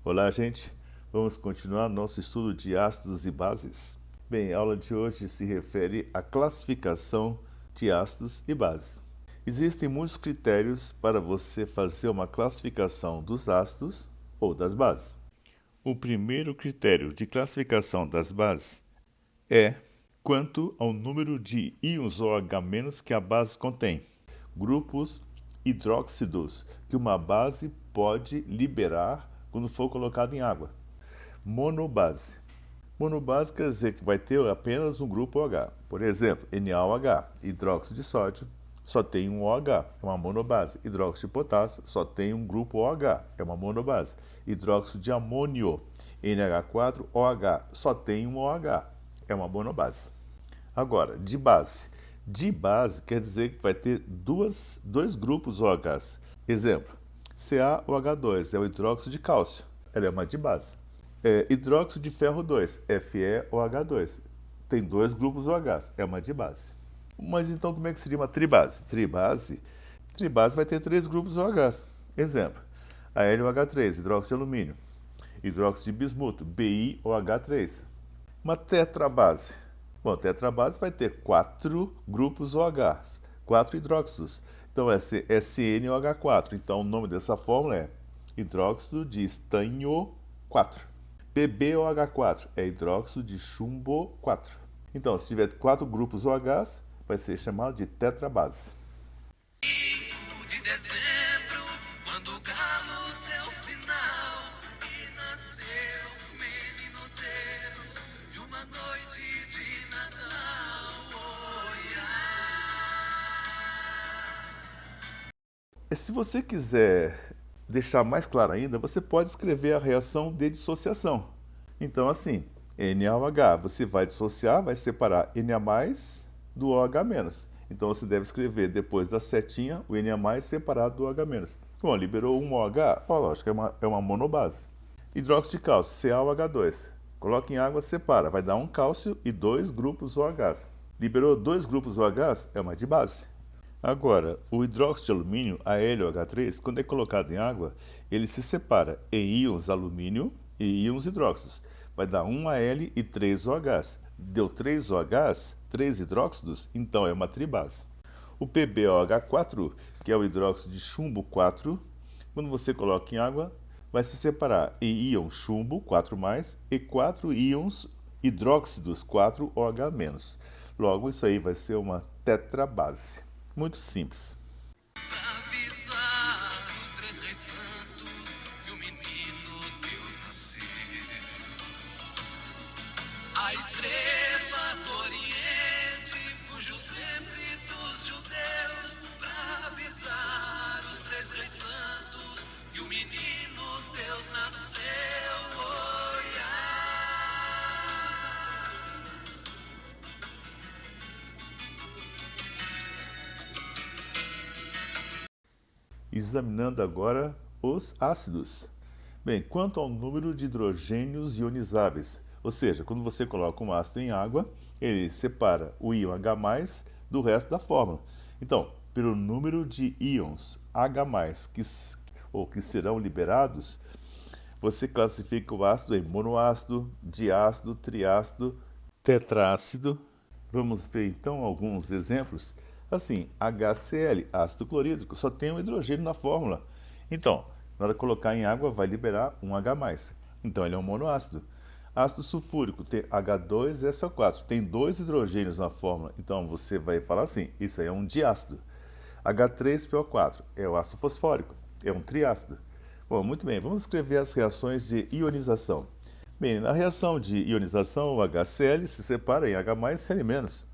Olá, gente. Vamos continuar nosso estudo de ácidos e bases. Bem, a aula de hoje se refere à classificação de ácidos e bases. Existem muitos critérios para você fazer uma classificação dos ácidos ou das bases. O primeiro critério de classificação das bases é quanto ao número de íons OH- que a base contém. Grupos hidróxidos que uma base pode liberar quando for colocado em água. Monobase. Monobase quer dizer que vai ter apenas um grupo OH. Por exemplo, NaOH, hidróxido de sódio, só tem um OH, é uma monobase. Hidróxido de potássio, só tem um grupo OH, é uma monobase. Hidróxido de amônio, NH4OH, só tem um OH, é uma monobase. Agora, de base. De base quer dizer que vai ter dois grupos OHs. Exemplo, CaOH2 é o hidróxido de cálcio, ela é uma dibase. Hidróxido de ferro 2, FeOH2, tem dois grupos OHs, é uma dibase. Mas então como é que seria uma tribase? Tribase vai ter três grupos OHs. Exemplo, AlOH3, hidróxido de alumínio, hidróxido de bismuto, BiOH3. Uma tetrabase. Bom, tetrabase vai ter quatro grupos OHs, quatro hidróxidos. Então, é SNOH4. Então, o nome dessa fórmula é hidróxido de estanho 4. PbOH4 é hidróxido de chumbo 4. Então, se tiver quatro grupos OHs, vai ser chamado de tetrabase. De dezembro, quando o galo deu sinal e nasceu um menino Deus e uma noite de Natal. Se você quiser deixar mais claro ainda, você pode escrever a reação de dissociação. Então, assim, NaOH, você vai dissociar, vai separar Na+ do OH-. Então, você deve escrever depois da setinha o Na+ separado do OH-. Bom, liberou um OH, lógico, é uma monobase. Hidróxido de cálcio, CaOH2. Coloca em água, separa, vai dar um cálcio e dois grupos OHs. Liberou dois grupos OHs, é uma dibase. Agora, o hidróxido de alumínio, AlOH3, quando é colocado em água, ele se separa em íons alumínio e íons hidróxidos. Vai dar 1 Al e 3 OHs. Deu 3 OHs, 3 hidróxidos, então é uma tribase. O PbOH4, que é o hidróxido de chumbo 4, quando você coloca em água, vai se separar em íon chumbo 4+, e 4 íons hidróxidos 4 OH-. Logo, isso aí vai ser uma tetrabase. Muito simples. Pra avisar os três reis santos que o menino Deus nasceu. A estrela do Oriente fugiu sempre dos judeus pra avisar os três reis santos que o menino Deus nasceu. Examinando agora os ácidos. Bem, quanto ao número de hidrogênios ionizáveis, ou seja, quando você coloca um ácido em água, ele separa o íon H+ do resto da fórmula. Então, pelo número de íons H+ que serão liberados, você classifica o ácido em monoácido, diácido, triácido, tetraácido. Vamos ver então alguns exemplos. Assim, HCl, ácido clorídrico, só tem um hidrogênio na fórmula. Então, na hora de colocar em água, vai liberar um H+. Então, ele é um monoácido. Ácido sulfúrico, tem H2SO4, tem dois hidrogênios na fórmula. Então, você vai falar assim, isso aí é um diácido. H3PO4 é o ácido fosfórico, é um triácido. Bom, muito bem, vamos escrever as reações de ionização. Bem, na reação de ionização, o HCl se separa em H+ e Cl-.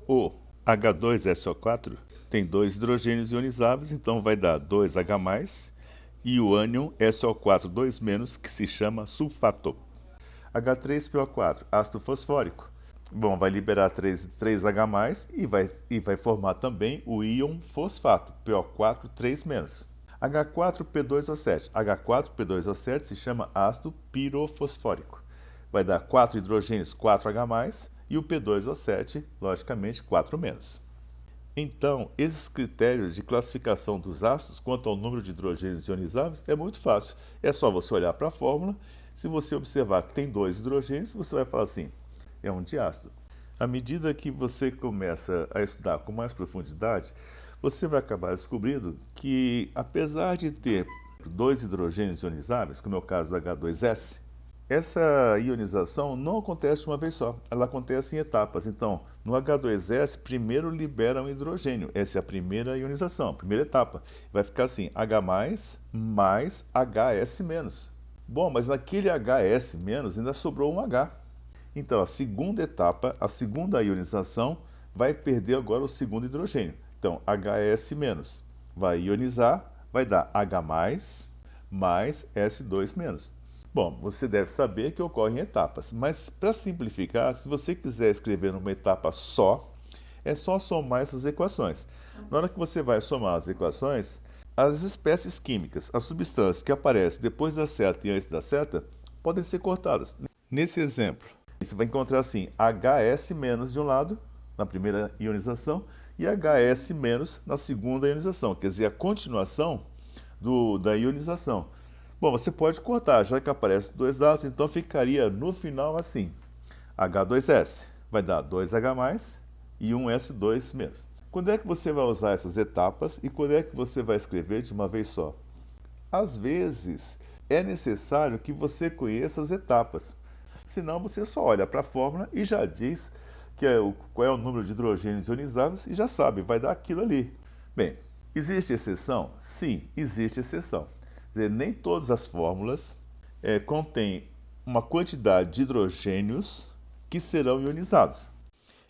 O H2SO4 tem dois hidrogênios ionizáveis, então vai dar 2H+, e o ânion SO4 2-, que se chama sulfato. H3PO4, ácido fosfórico. Bom, vai liberar 3H+, e vai formar também o íon fosfato, PO4 3-. H4P2O7. H4P2O7 se chama ácido pirofosfórico. Vai dar 4 hidrogênios 4H+, e o P2O7, logicamente, 4-. Então, esses critérios de classificação dos ácidos quanto ao número de hidrogênios ionizáveis é muito fácil. É só você olhar para a fórmula. Se você observar que tem 2 hidrogênios, você vai falar assim, é um diácido. À medida que você começa a estudar com mais profundidade, você vai acabar descobrindo que, apesar de ter 2 hidrogênios ionizáveis, como é o caso do H2S, essa ionização não acontece de uma vez só, ela acontece em etapas. Então, no H2S, primeiro libera um hidrogênio. Essa é a primeira ionização, a primeira etapa. Vai ficar assim, H+, mais HS-. Bom, mas naquele HS- ainda sobrou um H. Então, a segunda etapa, a segunda ionização, vai perder agora o segundo hidrogênio. Então, HS- vai ionizar, vai dar H+, mais S2-. Bom, você deve saber que ocorre em etapas, mas para simplificar, se você quiser escrever numa etapa só, é só somar essas equações. Na hora que você vai somar as equações, as espécies químicas, as substâncias que aparecem depois da seta e antes da seta, podem ser cortadas. Nesse exemplo, você vai encontrar assim, HS- de um lado, na primeira ionização, e HS- na segunda ionização, quer dizer, a continuação da ionização. Bom, você pode cortar, já que aparece 2 lados, então ficaria no final assim. H2S vai dar 2H+, e um S2-. Quando é que você vai usar essas etapas e quando é que você vai escrever de uma vez só? Às vezes, é necessário que você conheça as etapas. Senão, você só olha para a fórmula e já diz qual é o número de hidrogênios ionizáveis e já sabe, vai dar aquilo ali. Bem, existe exceção? Sim, existe exceção. Quer dizer, nem todas as fórmulas contêm uma quantidade de hidrogênios que serão ionizados.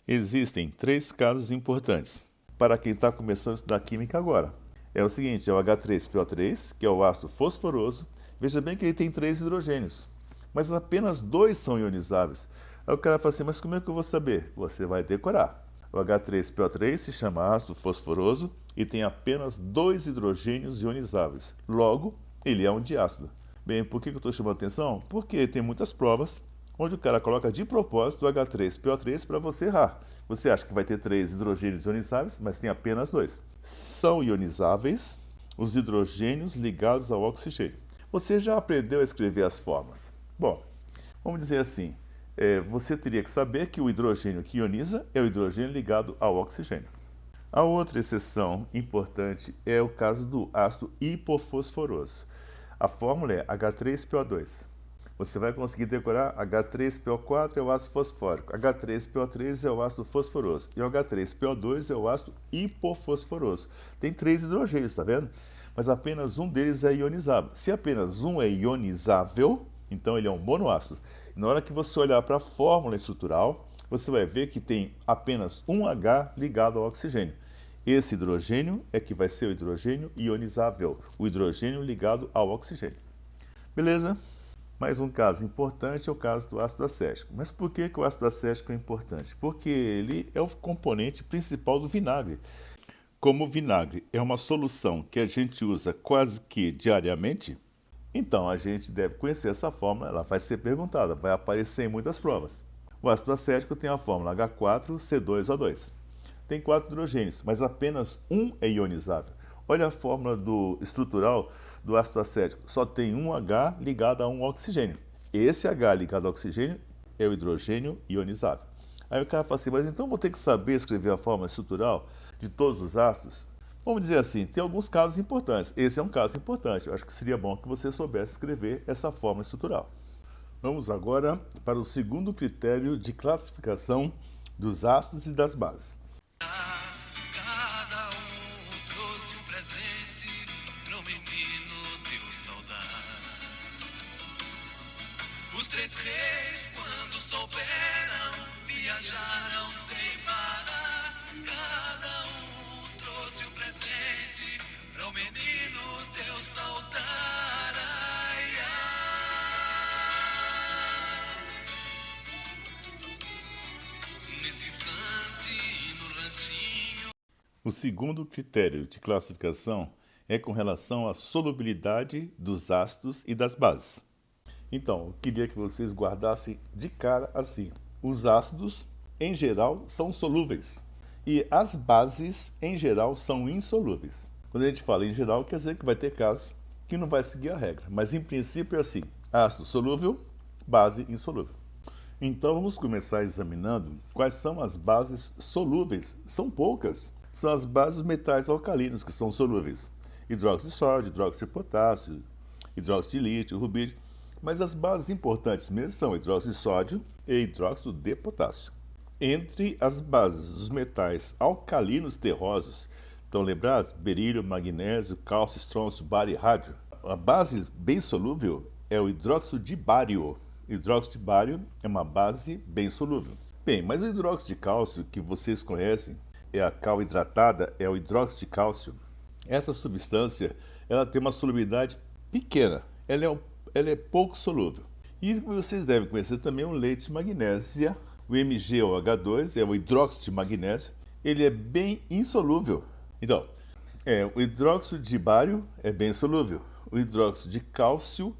Existem 3 casos importantes para quem está começando a estudar química agora. É o seguinte, é o H3PO3, que é o ácido fosforoso. Veja bem que ele tem 3 hidrogênios, mas apenas 2 são ionizáveis. Aí o cara fala assim, mas como é que eu vou saber? Você vai decorar. O H3PO3 se chama ácido fosforoso e tem apenas 2 hidrogênios ionizáveis. Logo, ele é um diácido. Bem, por que eu estou chamando atenção? Porque tem muitas provas onde o cara coloca de propósito o H3PO3 para você errar. Você acha que vai ter 3 hidrogênios ionizáveis, mas tem apenas 2. São ionizáveis os hidrogênios ligados ao oxigênio. Você já aprendeu a escrever as formas? Bom, vamos dizer assim, você teria que saber que o hidrogênio que ioniza é o hidrogênio ligado ao oxigênio. A outra exceção importante é o caso do ácido hipofosforoso. A fórmula é H3PO2. Você vai conseguir decorar H3PO4 é o ácido fosfórico, H3PO3 é o ácido fosforoso e o H3PO2 é o ácido hipofosforoso. Tem 3 hidrogênios, está vendo? Mas apenas um deles é ionizável. Se apenas um é ionizável, então ele é um monoácido. E na hora que você olhar para a fórmula estrutural, você vai ver que tem apenas um H ligado ao oxigênio. Esse hidrogênio é que vai ser o hidrogênio ionizável, o hidrogênio ligado ao oxigênio. Beleza? Mais um caso importante é o caso do ácido acético. Mas por que o ácido acético é importante? Porque ele é o componente principal do vinagre. Como o vinagre é uma solução que a gente usa quase que diariamente, então a gente deve conhecer essa fórmula, ela vai ser perguntada, vai aparecer em muitas provas. O ácido acético tem a fórmula H4C2O2. Tem 4 hidrogênios, mas apenas um é ionizável. Olha a fórmula estrutural do ácido acético. Só tem um H ligado a um oxigênio. Esse H ligado ao oxigênio é o hidrogênio ionizável. Aí o cara fala assim, mas então vou ter que saber escrever a fórmula estrutural de todos os ácidos? Vamos dizer assim, tem alguns casos importantes. Esse é um caso importante. Eu acho que seria bom que você soubesse escrever essa fórmula estrutural. Vamos agora para o segundo critério de classificação dos ácidos e das bases. Cada um trouxe um presente pro menino Deus saudar. Os 3 reis, quando souberam, viajaram sem parar. Cada um trouxe um presente pro menino Deus saudar. Ai, ai. Nesse instante, no ranchinho. O segundo critério de classificação é com relação à solubilidade dos ácidos e das bases. Então, eu queria que vocês guardassem de cara assim. Os ácidos, em geral, são solúveis. E as bases, em geral, são insolúveis. Quando a gente fala em geral, quer dizer que vai ter casos que não vai seguir a regra. Mas, em princípio, é assim. Ácido solúvel, base insolúvel. Então, vamos começar examinando quais são as bases solúveis. São poucas. São as bases metais alcalinos que são solúveis. Hidróxido de sódio, hidróxido de potássio, hidróxido de lítio, rubídio. Mas as bases importantes mesmo são hidróxido de sódio e hidróxido de potássio. Entre as bases dos metais alcalinos terrosos, estão lembrados? Berílio, magnésio, cálcio, estrôncio, bário e rádio. A base bem solúvel é o hidróxido de bário. Hidróxido de bário é uma base bem solúvel. Bem, mas o hidróxido de cálcio que vocês conhecem, é a cal hidratada, é o hidróxido de cálcio. Essa substância, ela tem uma solubilidade pequena, ela é pouco solúvel. E vocês devem conhecer também o leite de magnésia, o MgOH2, é o hidróxido de magnésio, ele é bem insolúvel. Então, o hidróxido de bário é bem solúvel, o hidróxido de cálcio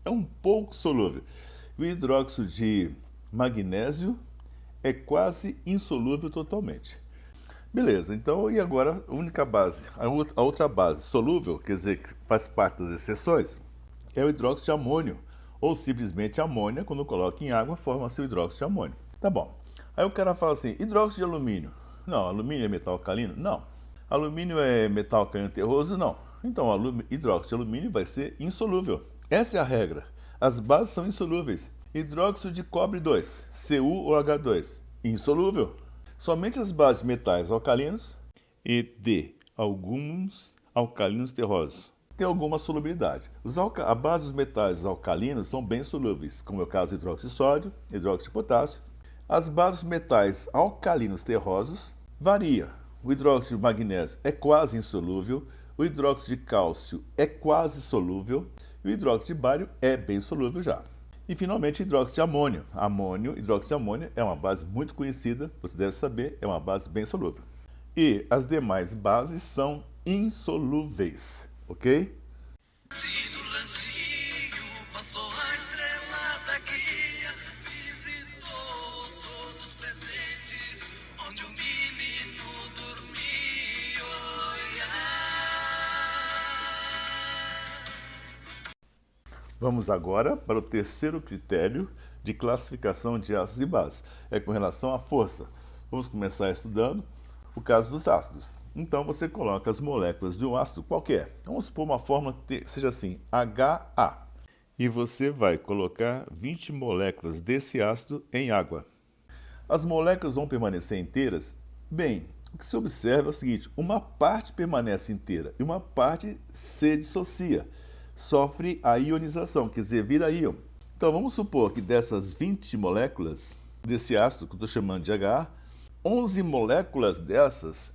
é um pouco solúvel, o hidróxido de magnésio é quase insolúvel totalmente. Beleza, então e agora a única base, a outra base solúvel, quer dizer, que faz parte das exceções, é o hidróxido de amônio, ou simplesmente amônia, quando coloca em água, forma-se o hidróxido de amônio. Tá bom. Aí o cara fala assim, hidróxido de alumínio. Não, alumínio é metal alcalino? Não. Alumínio é metal alcalino terroso? Não. Então, hidróxido de alumínio vai ser insolúvel. Essa é a regra. As bases são insolúveis. Hidróxido de cobre 2, CuOH2, insolúvel. Somente as bases de metais alcalinos e de alguns alcalinos terrosos tem alguma solubilidade. A base dos metais alcalinos são bem solúveis, como é o caso do hidróxido de sódio, hidróxido de potássio. As bases metais alcalinos terrosos varia. O hidróxido de magnésio é quase insolúvel, o hidróxido de cálcio é quase solúvel e o hidróxido de bário é bem solúvel já. E finalmente hidróxido de amônio. Hidróxido de amônio é uma base muito conhecida, você deve saber, é uma base bem solúvel. E as demais bases são insolúveis, ok? Se no lanchinho passou a estrela da guia, visitou todos os presentes, onde o menino dormia. Vamos agora para o terceiro critério de classificação de ácidos e bases. É com relação à força. Vamos começar estudando o caso dos ácidos. Então você coloca as moléculas de um ácido qualquer. Vamos supor uma fórmula que seja assim, HA. E você vai colocar 20 moléculas desse ácido em água. As moléculas vão permanecer inteiras? Bem, o que se observa é o seguinte, uma parte permanece inteira e uma parte se dissocia. Sofre a ionização, quer dizer, vira íon. Então vamos supor que dessas 20 moléculas desse ácido, que eu estou chamando de HA, 11 moléculas dessas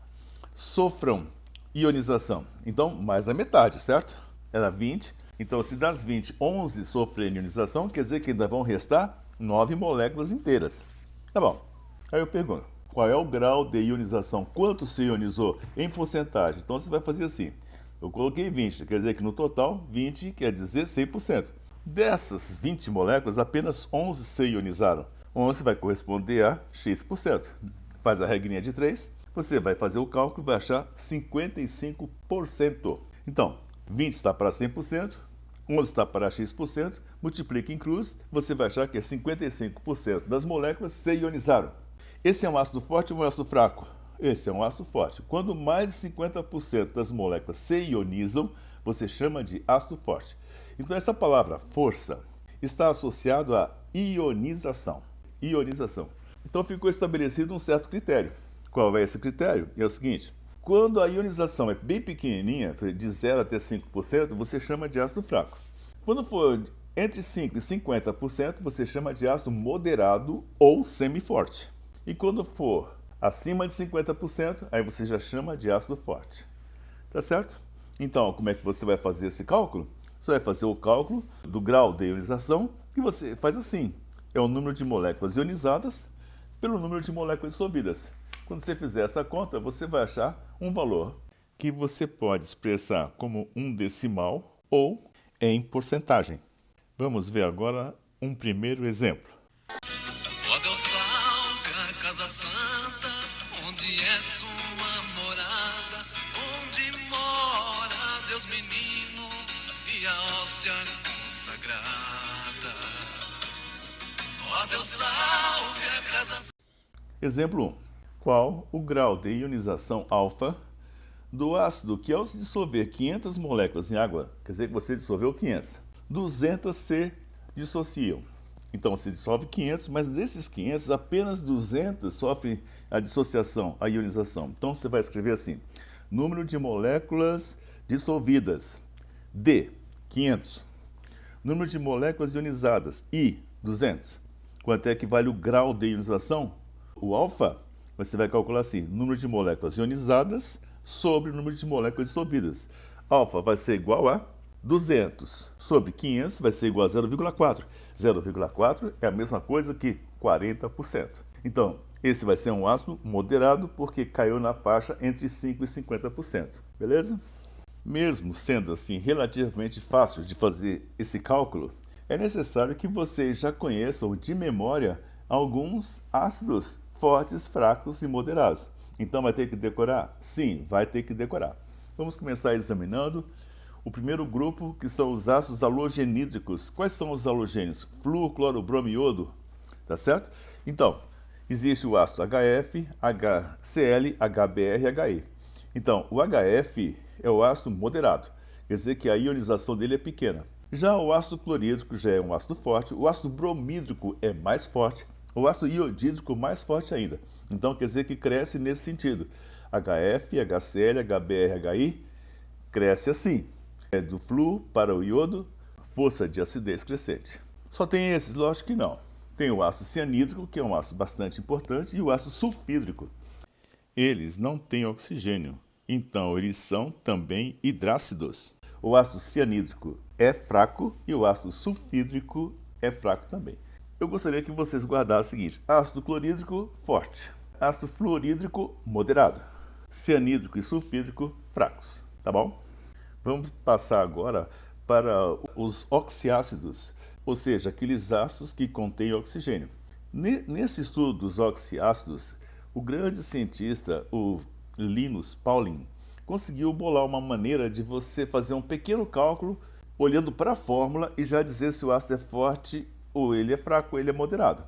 sofram ionização. Então, mais da metade, certo? Era 20. Então, se das 20, 11 sofrem ionização, quer dizer que ainda vão restar 9 moléculas inteiras. Tá bom. Aí eu pergunto, qual é o grau de ionização? Quanto se ionizou em porcentagem? Então, você vai fazer assim. Eu coloquei 20, quer dizer que no total, 20 quer dizer 100%. Dessas 20 moléculas, apenas 11 se ionizaram. 11 vai corresponder a X%. Faz a regrinha de 3, você vai fazer o cálculo e vai achar 55%. Então, 20 está para 100%, 11 está para X%, multiplica em cruz, você vai achar que é 55% das moléculas se ionizaram. Esse é um ácido forte ou um ácido fraco? Esse é um ácido forte. Quando mais de 50% das moléculas se ionizam, você chama de ácido forte. Então, essa palavra força está associado à ionização. Ionização. Então, ficou estabelecido um certo critério. Qual é esse critério? É o seguinte, quando a ionização é bem pequenininha, de 0 até 5%, você chama de ácido fraco. Quando for entre 5% e 50%, você chama de ácido moderado ou semiforte. E quando for acima de 50%, aí você já chama de ácido forte. Tá certo? Então, como é que você vai fazer esse cálculo? Você vai fazer o cálculo do grau de ionização e você faz assim. É o número de moléculas ionizadas pelo número de moléculas dissolvidas. Quando você fizer essa conta, você vai achar um valor que você pode expressar como um decimal ou em porcentagem. Vamos ver agora um primeiro exemplo. O Abel Salga, Casa Santa, onde é sua morada, onde mora Deus menino e a hóstia consagrada. Ó Deus, salve a casa. Exemplo 1. Qual o grau de ionização alfa do ácido que, ao se dissolver 500 moléculas em água, quer dizer que você dissolveu 500, 200 se dissociam. Então se dissolve 500, mas desses 500, apenas 200 sofrem a dissociação, a ionização. Então você vai escrever assim: número de moléculas dissolvidas, D, 500. Número de moléculas ionizadas, I, 200. Quanto é que vale o grau de ionização? O alfa, você vai calcular assim: número de moléculas ionizadas sobre o número de moléculas dissolvidas. Alfa vai ser igual a 200 sobre 500 vai ser igual a 0,4. 0,4 é a mesma coisa que 40%. Então, esse vai ser um ácido moderado porque caiu na faixa entre 5% e 50%. Beleza? Mesmo sendo assim relativamente fácil de fazer esse cálculo, é necessário que vocês já conheçam de memória alguns ácidos fortes, fracos e moderados. Então vai ter que decorar? Sim, vai ter que decorar. Vamos começar examinando o primeiro grupo, que são os ácidos halogenídricos. Quais são os halogênios? Flúor, cloro, bromo e iodo. Tá certo? Então, existe o ácido HF, HCl, HBr e HE. Então, o HF é o ácido moderado, quer dizer que a ionização dele é pequena. Já o ácido clorídrico já é um ácido forte, o ácido bromídrico é mais forte, o ácido iodídrico mais forte ainda. Então, quer dizer que cresce nesse sentido. HF, HCl, HBr, HI cresce assim. É do flúor para o iodo, força de acidez crescente. Só tem esses? Lógico que não. Tem o ácido cianídrico, que é um ácido bastante importante, e o ácido sulfídrico. Eles não têm oxigênio, então eles são também hidrácidos. O ácido cianídrico é fraco e o ácido sulfídrico é fraco também. Eu gostaria que vocês guardassem o seguinte: ácido clorídrico, forte. Ácido fluorídrico, moderado. Cianídrico e sulfídrico, fracos. Tá bom? Vamos passar agora para os oxiácidos, ou seja, aqueles ácidos que contêm oxigênio. Nesse estudo dos oxiácidos, o grande cientista, o Linus Pauling, conseguiu bolar uma maneira de você fazer um pequeno cálculo olhando para a fórmula e já dizer se o ácido é forte ou ele é fraco ou ele é moderado.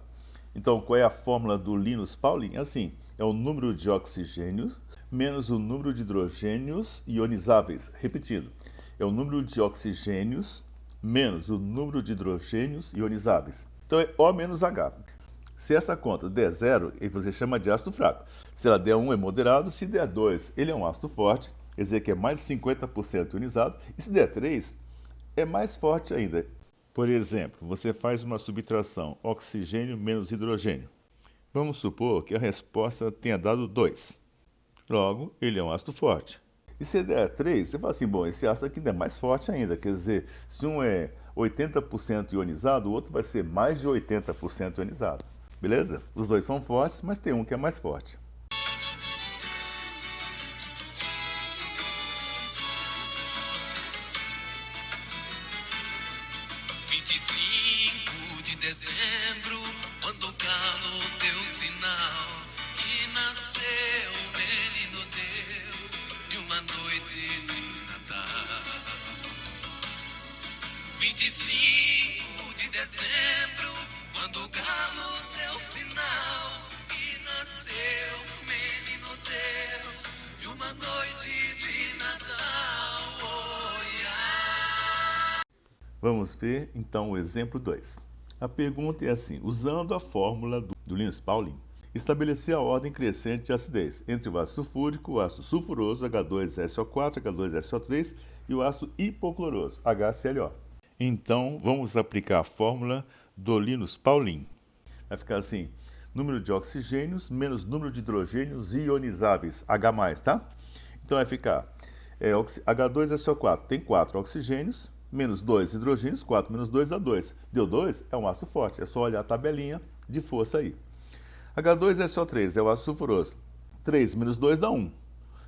Então, qual é a fórmula do Linus Pauling? Assim, é o número de oxigênios menos o número de hidrogênios ionizáveis. Repetindo, é o número de oxigênios menos o número de hidrogênios ionizáveis. Então é O menos H. Se essa conta der 0, você chama de ácido fraco. Se ela der 1, é moderado. Se der 2, ele é um ácido forte, quer dizer que é mais de 50% ionizado. E se der 3, é mais forte ainda. Por exemplo, você faz uma subtração oxigênio menos hidrogênio. Vamos supor que a resposta tenha dado 2. Logo, ele é um ácido forte. E se der 3, você fala assim: bom, esse ácido aqui é mais forte ainda. Quer dizer, se um é 80% ionizado, o outro vai ser mais de 80% ionizado. Beleza? Os dois são fortes, mas tem um que é mais forte. De dezembro, quando o galo deu sinal que nasceu o menino Deus de uma noite de Natal. 25 de dezembro, quando o galo deu sinal que nasceu o menino Deus de uma noite de Natal. Oh, yeah. Vamos ver então o exemplo 2. A pergunta é assim: usando a fórmula do Linus Pauling, estabelecer a ordem crescente de acidez entre o ácido sulfúrico, o ácido sulfuroso, H2SO4, H2SO3 e o ácido hipocloroso, HClO. Então, vamos aplicar a fórmula do Linus Pauling. Vai ficar assim: número de oxigênios menos número de hidrogênios ionizáveis, H+, tá? Então vai ficar H2SO4 tem 4 oxigênios, menos 2 hidrogênios, 4 menos 2 dá 2. Deu 2, é um ácido forte, é só olhar a tabelinha de força aí. H2SO3 é o ácido sulfuroso, 3 menos 2 dá 1.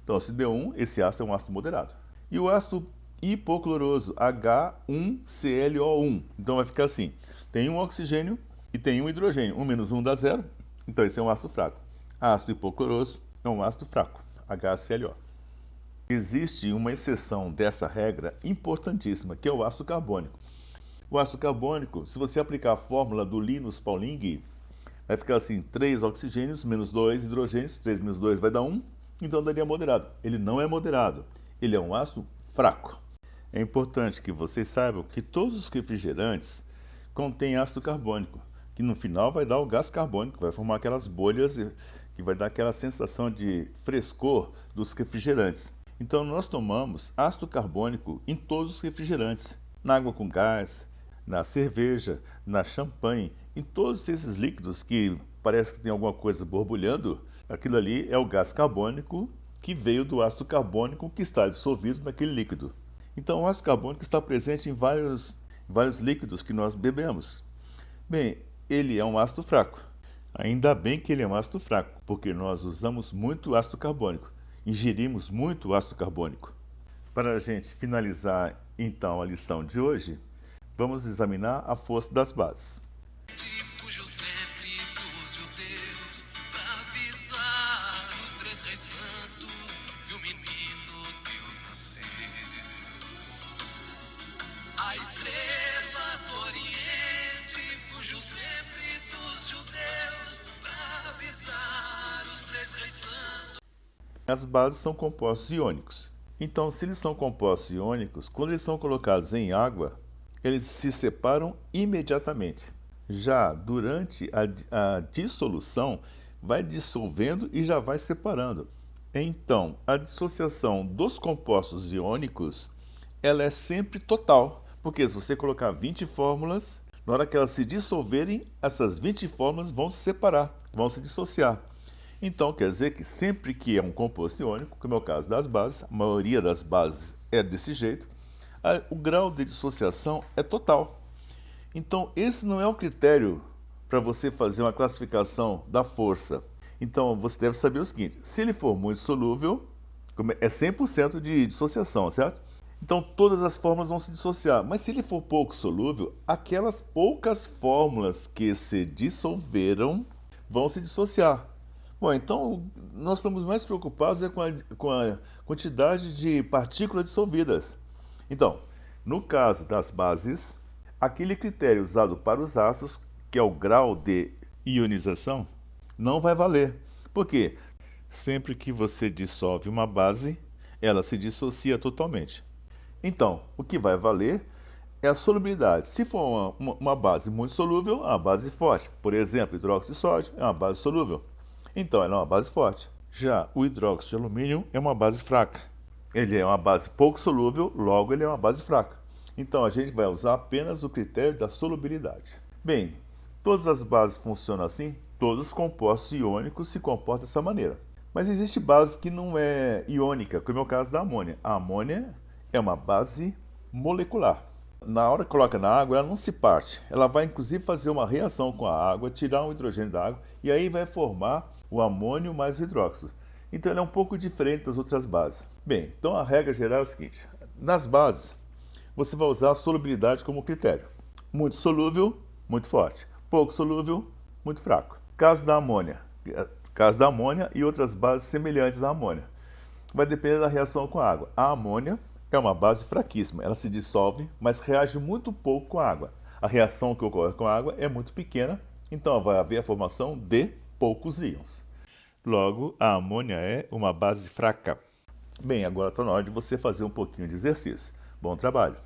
Então, se deu 1, esse ácido é um ácido moderado. E o ácido hipocloroso, H1ClO1. Então, vai ficar assim: tem um oxigênio e tem um hidrogênio. 1 menos 1 dá 0. Então, esse é um ácido fraco. Ácido hipocloroso, é um ácido fraco, HClO. Existe uma exceção dessa regra importantíssima, que é o ácido carbônico. O ácido carbônico, se você aplicar a fórmula do Linus Pauling, vai ficar assim, 3 oxigênios menos 2 hidrogênios, 3 menos 2 vai dar 1, então daria moderado. Ele não é moderado, ele é um ácido fraco. É importante que vocês saibam que todos os refrigerantes contêm ácido carbônico, que no final vai dar o gás carbônico, vai formar aquelas bolhas que vai dar aquela sensação de frescor dos refrigerantes. Então nós tomamos ácido carbônico em todos os refrigerantes, na água com gás, na cerveja, na champanhe, em todos esses líquidos que parece que tem alguma coisa borbulhando, aquilo ali é o gás carbônico que veio do ácido carbônico que está dissolvido naquele líquido. Então o ácido carbônico está presente em vários líquidos que nós bebemos. Bem, ele é um ácido fraco. Ainda bem que ele é um ácido fraco, porque nós usamos muito ácido carbônico, ingerimos muito ácido carbônico. Para a gente finalizar então a lição de hoje, vamos examinar a força das bases. Fugiu sempre dos judeus pra avisar os 3 reis santos que o menino Deus nasceu. A estrela do Oriente fugiu sempre dos judeus pra avisar os 3 reis santos. As bases são compostos iônicos. Então, se eles são compostos iônicos, quando eles são colocados em água, eles se separam imediatamente. Já durante a dissolução, vai dissolvendo e já vai separando. Então, a dissociação dos compostos iônicos, ela é sempre total, porque se você colocar 20 fórmulas, na hora que elas se dissolverem, essas 20 fórmulas vão se separar, vão se dissociar. Então, quer dizer que sempre que é um composto iônico, como é o caso das bases, a maioria das bases é desse jeito, o grau de dissociação é total. Então, esse não é o critério para você fazer uma classificação da força. Então, você deve saber o seguinte, se ele for muito solúvel, é 100% de dissociação, certo? Então, todas as fórmulas vão se dissociar. Mas se ele for pouco solúvel, aquelas poucas fórmulas que se dissolveram vão se dissociar. Bom, então nós estamos mais preocupados com a quantidade de partículas dissolvidas. Então, no caso das bases, aquele critério usado para os ácidos, que é o grau de ionização, não vai valer. Por quê? Sempre que você dissolve uma base, ela se dissocia totalmente. Então, o que vai valer é a solubilidade. Se for uma base muito solúvel, é uma base forte. Por exemplo, hidróxido de sódio é uma base solúvel. Então, ela é uma base forte. Já o hidróxido de alumínio é uma base fraca. Ele é uma base pouco solúvel, logo ele é uma base fraca. Então, a gente vai usar apenas o critério da solubilidade. Bem, todas as bases funcionam assim, todos os compostos iônicos se comportam dessa maneira. Mas existe base que não é iônica, como é o caso da amônia. A amônia é uma base molecular. Na hora que coloca na água, ela não se parte. Ela vai, inclusive, fazer uma reação com a água, tirar o hidrogênio da água, e aí vai formar o amônio mais o hidróxido. Então, ela é um pouco diferente das outras bases. Bem, então a regra geral é o seguinte. Nas bases, você vai usar a solubilidade como critério. Muito solúvel, muito forte. Pouco solúvel, muito fraco. Caso da amônia e outras bases semelhantes à amônia. Vai depender da reação com a água. A amônia é uma base fraquíssima. Ela se dissolve, mas reage muito pouco com a água. A reação que ocorre com a água é muito pequena, então vai haver a formação de poucos íons. Logo, a amônia é uma base fraca. Bem, agora está na hora de você fazer um pouquinho de exercício. Bom trabalho!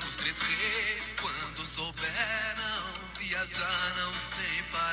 Os 3 reis, quando souberam, viajaram sem parar.